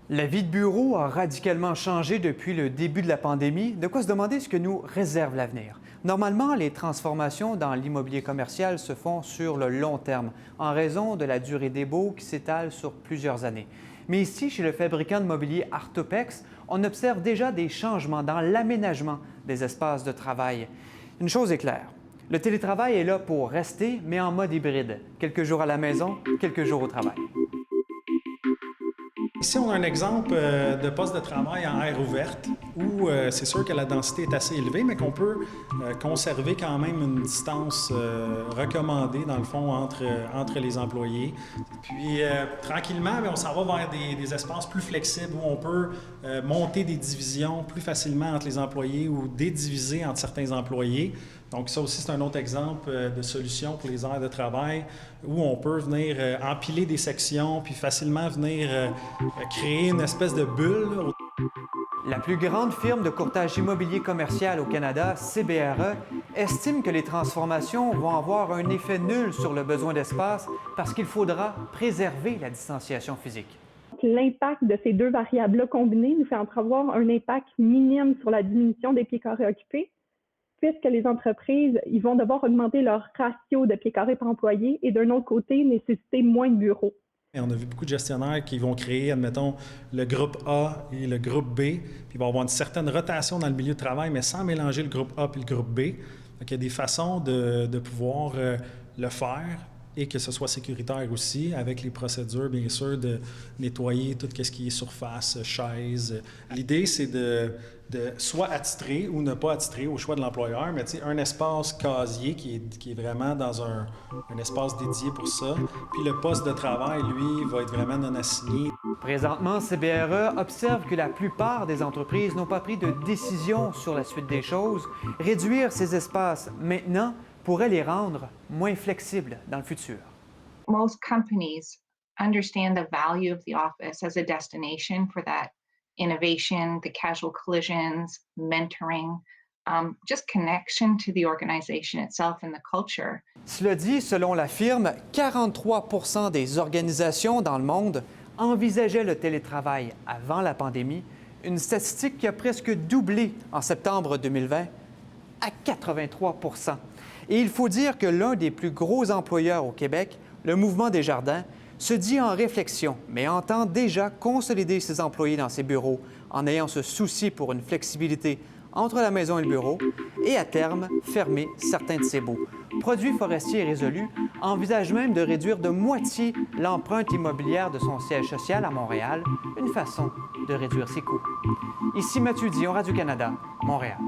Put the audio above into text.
La vie de bureau a radicalement changé depuis le début de la pandémie, de quoi se demander ce que nous réserve l'avenir. Normalement, les transformations dans l'immobilier commercial se font sur le long terme, en raison de la durée des baux qui s'étale sur plusieurs années. Mais ici, chez le fabricant de mobilier Artopex, on observe déjà des changements dans l'aménagement des espaces de travail. Une chose est claire, le télétravail est là pour rester, mais en mode hybride, quelques jours à la maison, quelques jours au travail. Ici, on a un exemple de poste de travail en aire ouverte où c'est sûr que la densité est assez élevée, mais qu'on peut conserver quand même une distance recommandée, dans le fond, entre les employés. Puis, tranquillement, on s'en va vers des espaces plus flexibles où on peut monter des divisions plus facilement entre les employés ou dédiviser entre certains employés. Donc ça aussi, c'est un autre exemple de solution pour les aires de travail où on peut venir empiler des sections puis facilement venir créer une espèce de bulle. La plus grande firme de courtage immobilier commercial au Canada, CBRE, estime que les transformations vont avoir un effet nul sur le besoin d'espace parce qu'il faudra préserver la distanciation physique. L'impact de ces deux variables-là combinées nous fait entrevoir un impact minime sur la diminution des pieds carrés occupés, puisque les entreprises ils vont devoir augmenter leur ratio de pieds carrés par employé et d'un autre côté, nécessiter moins de bureaux. Et on a vu beaucoup de gestionnaires qui vont créer, admettons, le groupe A et le groupe B, puis il va y avoir une certaine rotation dans le milieu de travail, mais sans mélanger le groupe A et le groupe B. Donc, il y a des façons de pouvoir le faire et que ce soit sécuritaire aussi, avec les procédures, bien sûr, de nettoyer tout ce qui est surface, chaises. L'idée, c'est de soit attitrer ou ne pas attitrer au choix de l'employeur, mais tu sais, un espace casier qui est vraiment dans un espace dédié pour ça. Puis le poste de travail, lui, va être vraiment non assigné. Présentement, CBRE observe que la plupart des entreprises n'ont pas pris de décision sur la suite des choses. Réduire ces espaces maintenant pourrait les rendre moins flexibles dans le futur. Most companies understand the value of the office as a destination for that innovation, the casual collisions, mentoring, just connection to the organization itself and the culture. Cela dit, selon la firme, 43 des organisations dans le monde envisageaient le télétravail avant la pandémie, une statistique qui a presque doublé en septembre 2020 à 83 Et il faut dire que l'un des plus gros employeurs au Québec, le Mouvement Desjardins, se dit en réflexion, mais entend déjà consolider ses employés dans ses bureaux en ayant ce souci pour une flexibilité entre la maison et le bureau et, à terme, fermer certains de ses baux. Produits forestiers résolu envisage même de réduire de moitié l'empreinte immobilière de son siège social à Montréal, une façon de réduire ses coûts. Ici Mathieu Dion, Radio-Canada, Montréal.